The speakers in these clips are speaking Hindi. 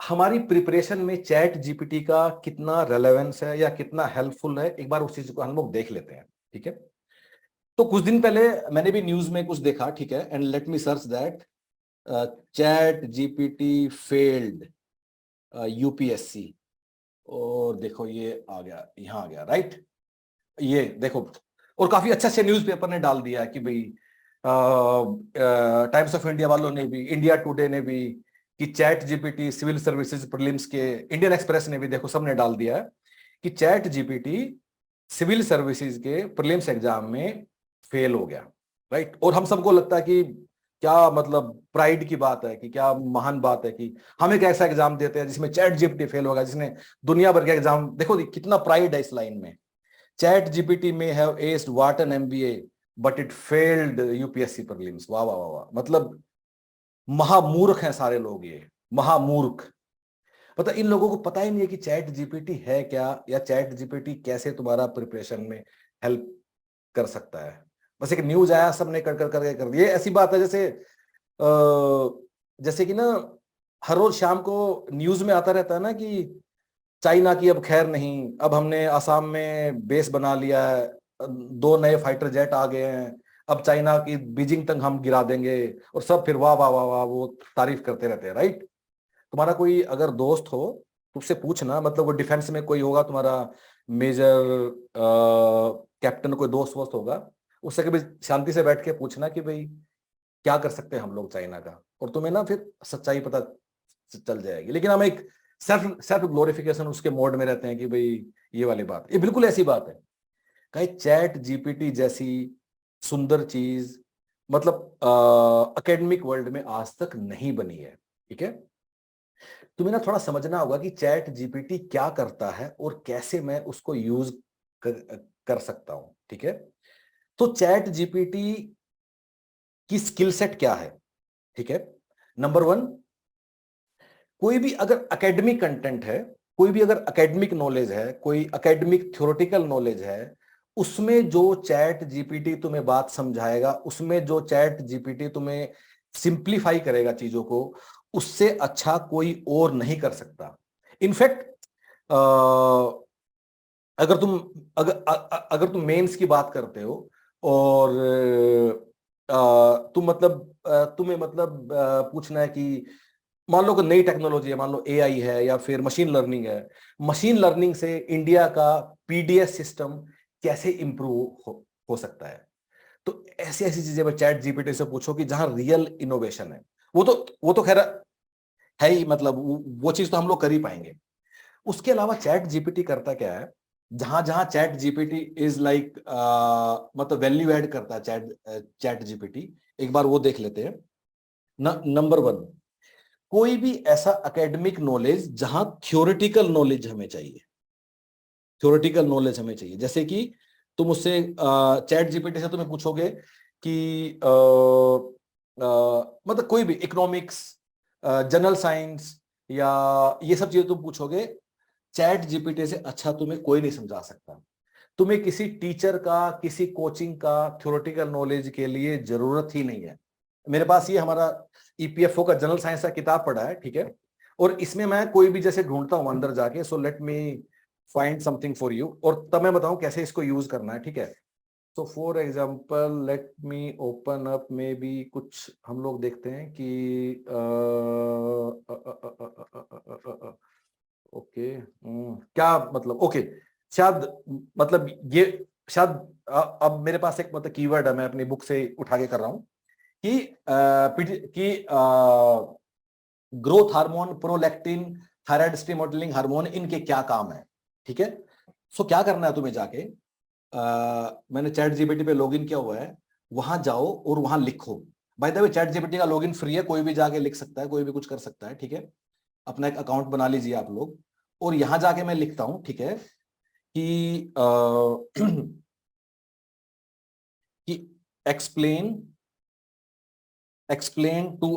हमारी प्रिपरेशन में चैट जीपीटी का कितना रेलेवेंस है या कितना हेल्पफुल है, एक बार उस चीज को हम लोग देख लेते हैं। ठीक है, तो कुछ दिन पहले मैंने भी न्यूज में कुछ देखा। ठीक है, and let me search that chat GPT failed UPSC. और देखो ये आ गया, यहाँ आ गया, राइट। ये देखो, और काफी अच्छा से न्यूज़पेपर ने डाल दिया है कि भाई टाइम्स ऑफ इंडिया वालों ने भी, इंडिया टुडे ने भी, कि chat GPT civil services prelims के, इंडियन एक्सप्रेस ने भी, देखो सबने डाल दिया है कि चैट जीपीटी सिविल सर्विसेज के प्रीलिम्स एग्जाम में फेल हो गया। राइट, और हम सबको लगता है कि क्या मतलब प्राइड की बात है, कि क्या महान बात है कि हम एक ऐसा एग्जाम देते हैं जिसमें चैट जीपीटी फेल होगा, जिसने दुनिया भर के एग्जाम, देखो कितना प्राइड है इस लाइन में। Chat GPT may have aced Wharton MBA, but it failed UPSC prelims। वाह वाह वाह वाह, मतलब महामूर्ख हैं सारे लोग, ये महामूर्ख। पता, इन लोगों को पता ही नहीं है कि चैट जीपीटी है क्या, या चैट जीपीटी कैसे तुम्हारा प्रिपरेशन में हेल्प कर सकता है। बस एक न्यूज आया, सबने करके कर दिया। ऐसी बात है जैसे जैसे कि ना, हर रोज शाम को न्यूज में आता रहता है ना कि चाइना की अब खैर नहीं, अब हमने असम में बेस बना लिया है, 2 नए फाइटर जेट आ गए हैं, अब चाइना की बीजिंग तक हम गिरा देंगे, और सब फिर वाह वाह वाह वाह वो तारीफ करते रहते हैं। राइट, तुम्हारा कोई अगर दोस्त हो तो उससे पूछना, मतलब वो डिफेंस में कोई होगा तुम्हारा, मेजर कैप्टन, कोई दोस्त वोस्त होगा, उससे कभी शांति से बैठ के पूछना कि भाई क्या कर सकते हैं हम लोग चाइना का, और तुम्हें ना फिर सच्चाई पता चल जाएगी। लेकिन हम एक सेल्फ सेल्फ ग्लोरिफिकेशन उसके मोड में रहते हैं कि भाई ये वाली बात, ये बिल्कुल ऐसी बात है। कहीं चैट जीपीटी जैसी सुंदर चीज, मतलब एकेडमिक वर्ल्ड में आज तक नहीं बनी है। ठीक है, तुम्हें ना थोड़ा समझना होगा कि चैट जीपीटी क्या करता है और कैसे मैं उसको यूज कर सकता हूं। ठीक है, तो चैट जीपीटी की स्किल सेट क्या है। ठीक है, नंबर 1, कोई भी अगर एकेडमिक कंटेंट है, कोई भी अगर एकेडमिक नॉलेज है, कोई एकेडमिक थ्योरेटिकल नॉलेज है, उसमें जो चैट जीपीटी तुम्हें बात समझाएगा, उसमें जो चैट जीपीटी तुम्हें सिंप्लीफाई करेगा चीजों को, उससे अच्छा कोई और नहीं कर सकता। इनफैक्ट अगर तुम अगर तुम मेंस की बात करते हो, और तुम मतलब तुम्हें मतलब पूछना है कि मान लो कोई नई टेक्नोलॉजी है, मान लो एआई है या फिर मशीन लर्निंग है, मशीन लर्निंग से इंडिया का पीडीएस सिस्टम कैसे इंप्रूव हो सकता है, तो ऐसी ऐसी चीजें मैं चैट जीपीटी से पूछो कि जहां रियल इनोवेशन है। वो तो खैर है ही, मतलब वो चीज तो हम लोग कर ही पाएंगे। उसके अलावा चैट जीपीटी करता क्या है, जहां जहां चैट जीपीटी इज लाइक, मतलब वैल्यू ऐड करता है चैट जीपीटी, एक बार वो देख लेते हैं। नंबर 1, कोई भी ऐसा एकेडमिक नॉलेज जहां थ्योरेटिकल नॉलेज हमें चाहिए, थ्योरेटिकल नॉलेज हमें चाहिए, जैसे कि तुम उससे चैट जीपीटी से तुम्हें पूछोगे कि मतलब कोई भी इकोनॉमिक्स, जनरल साइंस, या ये सब चीजें तुम पूछोगे, चैट जीपीटी से अच्छा तुम्हें कोई नहीं समझा सकता। तुम्हें किसी टीचर का, किसी कोचिंग का थ्योरेटिकल नॉलेज के लिए जरूरत ही नहीं है। मेरे पास ये हमारा ईपीएफओ का जनरल साइंस का किताब पढ़ा है। ठीक है, और इसमें मैं कोई भी जैसे ढूंढता हूं अंदर जाके, so let me find something for you, और तब मैं बताऊं कैसे इसको यूज करना है। ठीक है, तो for example let me open up, may be कुछ हम लोग देखते हैं कि ओके, क्या मतलब, ओके, शायद, मतलब ये शायद अब मेरे पास एक मतलब कीवर्ड है, मैं अपनी बुक से उठा के कर रहा हूं कि growth hormone, prolactin, thyroid stimulating hormone, इनके क्या काम है। ठीक है, सो क्या करना है तुम्हें जाके, मैंने चैट जीपीटी पे लॉगिन किया हुआ है, वहां जाओ और वहां लिखो। By the way chat GPT का लॉगिन फ्री है, कोई भी जाके लिख सकता है, कोई भी कुछ कर सकता है। ठीक है, अपना एक अकाउंट बना लीजिए आप लोग, और यहां जाके मैं लिखता हूं, ठीक है, कि कि explain explain to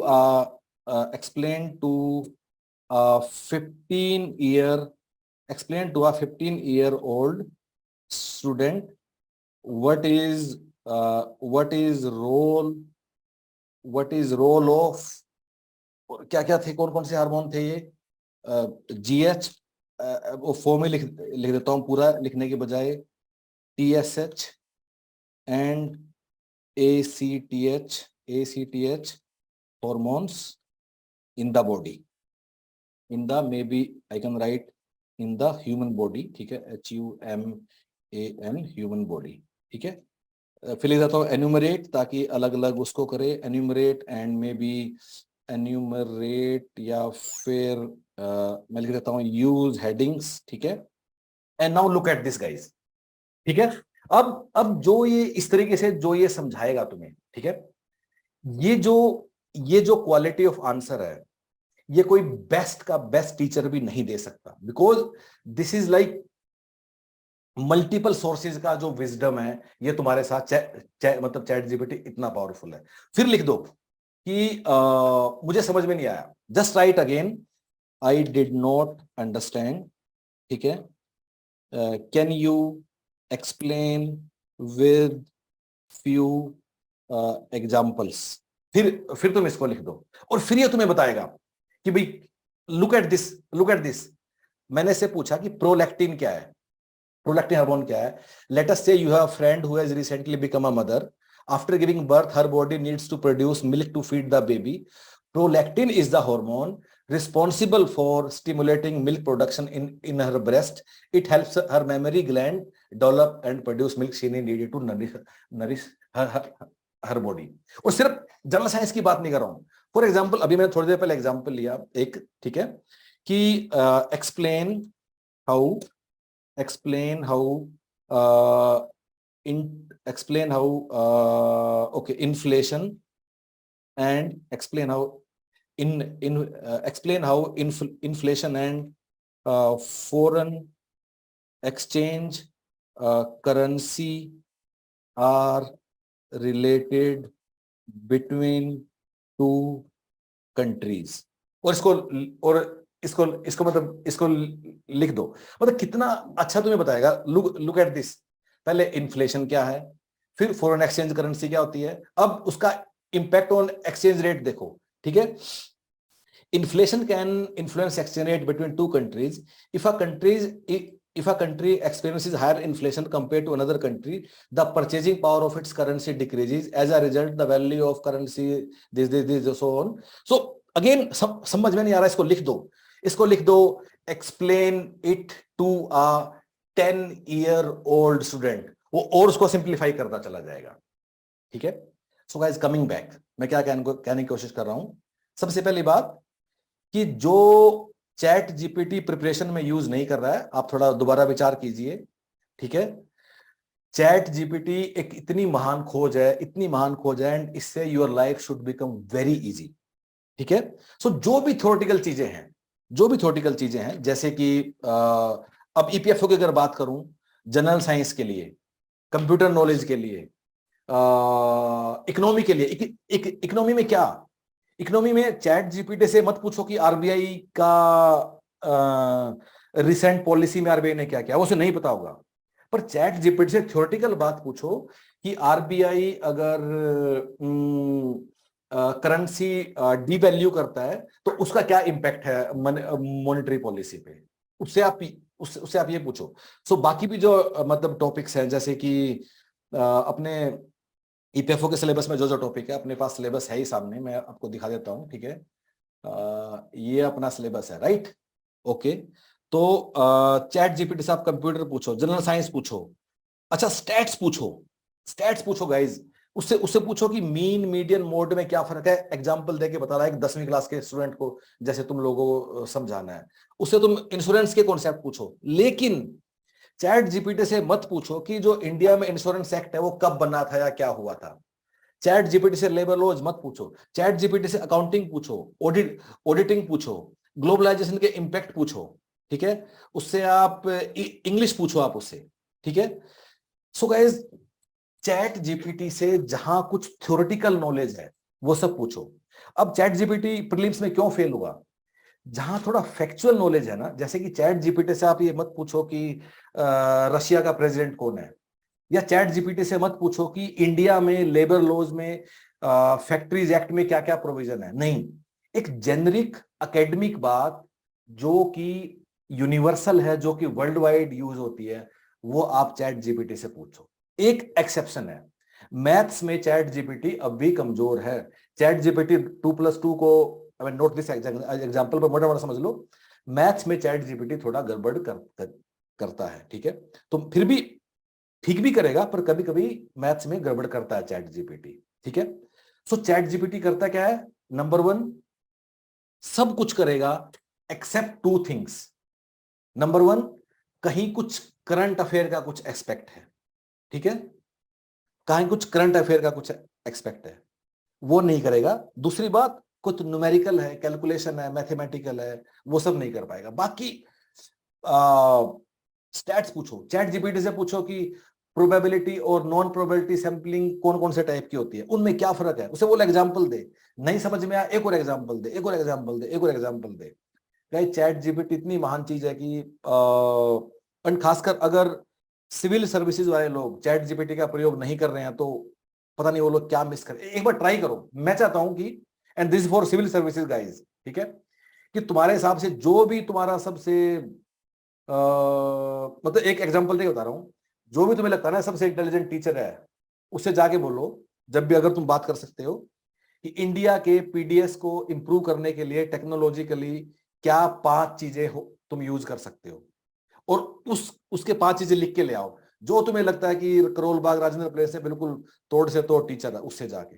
explain to 15 year explain to a 15-year old student what is what is role what is role of, क्या क्या थे, कौन कौन से हार्मोन थे ये, GH वो फॉर्म में लिख देता हूँ पूरा लिखने के बजाय, TSH and ACTH hormones in the body, in the, maybe I can write in the human body, ठीक है, HUMAN human body, ठीक है। फिर लिख देता हूँ एन्यूमरेट, ताकि अलग अलग उसको करे, enumerate and may be enumerate, या फिर मैं लिख देता हूँ यूज हेडिंग्स, ठीक है। And now look at this guys, ठीक है। अब जो ये इस तरीके से जो ये समझाएगा तुम्हें, ठीक है, ये जो क्वालिटी ऑफ आंसर है, ये कोई बेस्ट का बेस्ट टीचर भी नहीं दे सकता, because this is like multiple sources का जो विजडम है, ये तुम्हारे साथ मतलब चैट जीपीटी इतना पावरफुल है। फिर लिख दो कि मुझे समझ में नहीं आया, just right again, I did not understand, ठीक है, can you explain with few examples. फिर तुम इसको लिख दो, और फिर ये तुम्हें बताएगा कि भाई लुक एट दिस, मैंने से पूछा कि प्रोलैक्टिन क्या है, प्रोलैक्टिन हार्मोन क्या है। Let us say you have a friend who has recently become a mother, after giving birth her body needs to produce milk to feed the baby. Prolactin is the hormone responsible for stimulating milk production in her breast. It helps her mammary gland develop and produce milk she needed to nourish her body. और सिर्फ जनरल साइंस की बात नहीं कर रहा हूं। फॉर एग्जाम्पल, अभी मैंने थोड़ी देर पहले एग्जाम्पल लिया एक, ठीक है, कि explain how okay, inflation, and explain how inflation and foreign exchange currency are related between two countries। और इसको मतलब इसको लिख दो, मतलब कितना अच्छा तुम्हें बताएगा। लुक एट दिस, पहले इन्फ्लेशन क्या है, फिर फॉरेन एक्सचेंज करेंसी क्या होती है, अब उसका इंपैक्ट ऑन एक्सचेंज रेट देखो, ठीक है। Inflation can influence exchange rate between two countries. If a country experiences higher inflation compared to another country, the purchasing power of its currency decreases. As a result, the value of currency this so on. So again, समझ में नहीं आ रहा, इसको लिख दो, explain it to a 10-year-old student। वो और उसको सिंप्लीफाई करता चला जाएगा, ठीक है। So guys, coming back, मैं क्या कहने की कोशिश कर रहा हूं। सबसे पहली बात कि जो चैट जीपीटी प्रिपरेशन में यूज नहीं कर रहा है, आप थोड़ा दोबारा विचार कीजिए, ठीक है। चैट जीपीटी एक इतनी महान खोज है, एंड इससे your life should become very easy, ठीक है। सो जो भी थ्योरेटिकल चीजें हैं, जैसे कि अब ईपीएफओ की अगर बात करूं, जनरल साइंस के लिए, कंप्यूटर नॉलेज के लिए, इकोनॉमी के लिए, इकोनॉमी में क्या, इकोनॉमी में चैट जीपीटी से मत पूछो कि आरबीआई का रिसेंट पॉलिसी में आरबीआई ने क्या किया, वो उसे नहीं पता होगा। पर चैट जीपीटी से थ्योरेटिकल बात पूछो कि आरबीआई अगर करेंसी डीवैल्यू करता है तो उसका क्या इंपैक्ट है मॉनेटरी पॉलिसी पे, उससे आप ये पूछो। सो बाकी भी जो मतलब टॉपिक्स हैं, जैसे कि अपने ईपीएफओ के सिलेबस में जो टॉपिक है, अपने पास सिलेबस है ही सामने, मैं आपको दिखा देता हूं, ठीक है। ये अपना सिलेबस है, राइट, ओके। तो चैट जीपीटी से आप कंप्यूटर पूछो, जनरल साइंस पूछो, अच्छा स्टैट्स पूछो गाइज, उससे पूछो कि मीन मीडियन मोड में क्या फर्क है। एग्जांपल देके बता रहा है एक 10वीं क्लास के स्टूडेंट को, जैसे तुम लोगों को समझाना है, उससे तुम इंश्योरेंस के कॉन्सेप्ट पूछो। लेकिन चैट जीपीटी से मत पूछो कि जो इंडिया में इंश्योरेंस एक्ट है वो कब बना था या क्या हुआ था। चैट जीपीटी से लेबर लॉज मत पूछो, चैट जीपीटी से अकाउंटिंग पूछो, ऑडिटिंग पूछो, ग्लोबलाइजेशन के इंपैक्ट पूछो, ठीक है। उससे आप इंग्लिश पूछो आप उससे, ठीक है। सो गाइस, चैट जीपीटी से जहां कुछ थ्योरेटिकल नॉलेज है वो सब पूछो। अब चैट जीपीटी प्रीलिम्स में क्यों फेल हुआ, जहां थोड़ा फैक्चुअल नॉलेज है ना, जैसे कि चैट जीपीटी से आप ये मत पूछो कि रशिया का प्रेसिडेंट कौन है, या चैट जीपीटी से मत पूछो कि इंडिया में लेबर लॉज में फैक्ट्रीज एक्ट में क्या क्या प्रोविजन है। नहीं, एक जेनरिक एकेडमिक बात जो कि यूनिवर्सल है, जो कि वर्ल्ड वाइड यूज होती है, वो आप चैट जीपीटी से पूछो। एक एक्सेप्शन है, मैथ्स में चैट जीपीटी अब भी कमजोर है। चैट जीपीटी 2+2 को, नोट दिस एग्जाम्पल पर मोटा मोटा समझ लो, मैथ्स में चैट जीपीटी थोड़ा गड़बड़ करता है, ठीक है। तो फिर भी ठीक भी करेगा, पर कभी कभी मैथ्स में गड़बड़ करता है चैट जीपीटी, ठीक है। सो चैट जीपीटी करता क्या है? नंबर वन, सब कुछ करेगा except two things. Number one, कहीं कुछ करंट अफेयर का कुछ एक्सपेक्ट है, ठीक है, कहीं कुछ करंट अफेयर का कुछ एक्सपेक्ट है, वो नहीं करेगा। दूसरी बात, कुछ न्यूमेरिकल है, कैलकुलेशन है, मैथमेटिकल है, वो सब नहीं कर पाएगा। बाकी स्टैट्स पूछो, चैट जीपीटी से पूछो कि प्रोबेबिलिटी और नॉन प्रोबेबिलिटी सैंपलिंग कौन कौन से टाइप की होती है, उनमें क्या फर्क है, उसे वो एग्जांपल दे। नहीं समझ में आया, एक और एग्जांपल दे, एक और एग्जांपल दे, एक और एग्जांपल दे। गाइस, चैट जीपीटी इतनी महान चीज है कि और खासकर अगर सिविल सर्विसेज वाले लोग चैट जीपीटी का प्रयोग नहीं कर रहे हैं, तो पता नहीं वो लोग क्या मिस कर। एक बार ट्राई करो, मैं चाहता हूं कि, and this for civil services guys, ठीक है, कि तुम्हारे हिसाब से जो भी तुम्हारा सबसे मतलब एक एग्जांपल दे बता रहा हूं, जो भी तुम्हें लगता है ना सबसे इंटेलिजेंट टीचर है, उससे जाके बोलो, जब भी अगर तुम बात कर सकते हो, कि इंडिया के पीडीएस को इंप्रूव करने के लिए टेक्नोलॉजिकली क्या 5 चीजें तुम यूज कर सकते हो, और उसके 5 चीजें लिख के ले आओ। जो तुम्हें लगता है कि करोल बाग राजेंद्र प्लेस से बिल्कुल तोड़ से तोड़ टीचर है, उससे जाके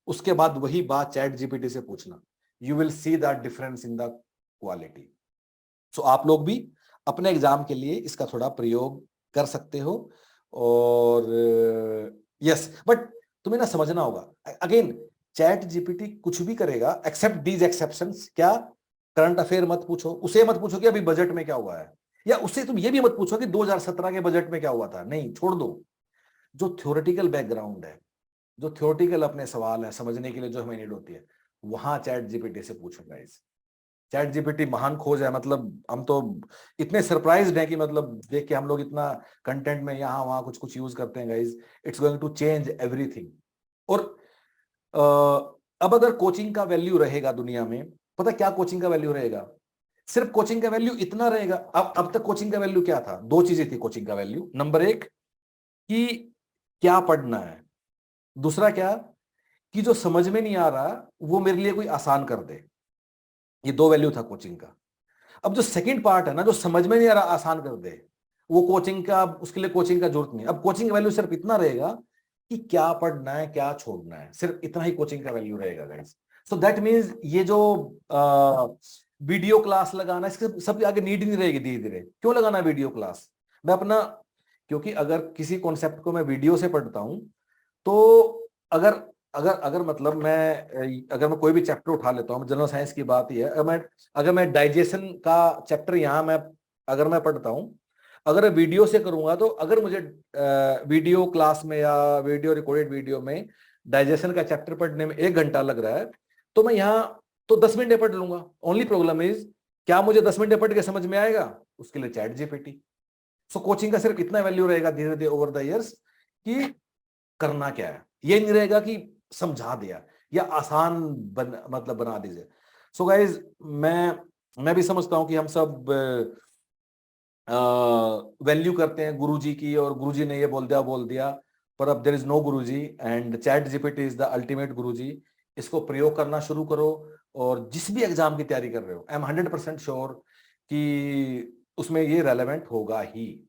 उसके बाद वही बात चैट जीपीटी से पूछना। You will see that difference in the quality. So आप लोग भी अपने एग्जाम के लिए इसका थोड़ा प्रयोग कर सकते हो। और यस, बट तुम्हें ना समझना होगा, अगेन चैट जीपीटी कुछ भी करेगा एक्सेप्ट दीज एक्सेप्शंस। क्या? करंट अफेयर मत पूछो, उसे मत पूछो कि अभी बजट में क्या हुआ है, या उससे तुम ये भी मत पूछो कि 2017 के बजट में क्या हुआ था। नहीं, छोड़ दो। जो थ्योरेटिकल बैकग्राउंड है, जो थ्योरेटिकल अपने सवाल है समझने के लिए जो हमें नीड होती है, वहां चैट जीपीटी से पूछो गाइस। चैट जीपीटी महान खोज है, मतलब हम तो इतने सरप्राइज्ड हैं कि मतलब देख के हम लोग इतना कंटेंट में यहाँ वहां कुछ कुछ यूज करते हैं guys. It's going to change everything. और अब अगर कोचिंग का वैल्यू रहेगा दुनिया में, पता क्या कोचिंग का वैल्यू रहेगा? सिर्फ कोचिंग का वैल्यू इतना रहेगा। अब तक कोचिंग का वैल्यू क्या था? 2 चीजें थी कोचिंग का वैल्यू। नंबर एक, कि क्या पढ़ना है। दूसरा क्या, कि जो समझ में नहीं आ रहा वो मेरे लिए कोई आसान कर दे। ये 2 वैल्यू था कोचिंग का। अब जो सेकंड पार्ट है ना, जो समझ में नहीं आ रहा आसान कर दे, वो कोचिंग का, उसके लिए कोचिंग का जरूरत नहीं। अब कोचिंग का वैल्यू सिर्फ इतना रहेगा कि क्या पढ़ना है, क्या छोड़ना है, सिर्फ इतना ही कोचिंग का वैल्यू रहेगा गाइस। सो दैट मींस ये जो वीडियो क्लास लगाना, इसके सब आगे नीड नहीं रहेगी धीरे धीरे। क्यों लगाना वीडियो क्लास? मैं अपना, क्योंकि अगर किसी कॉन्सेप्ट को मैं वीडियो से पढ़ता हूं, तो अगर अगर अगर मतलब अगर मैं कोई भी चैप्टर उठा लेता हूँ, जनरल साइंस की बात ही है, अगर मैं डाइजेशन का चैप्टर यहाँ मैं अगर मैं पढ़ता हूँ, अगर मैं वीडियो से करूंगा, तो अगर मुझे वीडियो क्लास में या वीडियो रिकॉर्डेड वीडियो में डाइजेशन का चैप्टर पढ़ने में 1 घंटा लग रहा है, तो मैं यहाँ तो 10 मिनट में पढ़ लूंगा। ओनली प्रॉब्लम इज, क्या मुझे 10 मिनट में पढ़ के समझ में आएगा? उसके लिए चैट जीपीटी। सो कोचिंग का सिर्फ इतना वैल्यू रहेगा धीरे धीरे ओवर द इयर्स, कि करना क्या है। ये नहीं रहेगा कि समझा दिया या आसान मतलब बना दीजिए। सो गाइज, मैं भी समझता हूं कि हम सब वैल्यू करते हैं गुरुजी की, और गुरुजी ने ये बोल दिया, पर अब there is no guruji, and ChatGPT is the ultimate guruji. इसको प्रयोग करना शुरू करो, और जिस भी एग्जाम की तैयारी कर रहे हो, आई एम 100% श्योर कि उसमें ये रेलेवेंट होगा ही।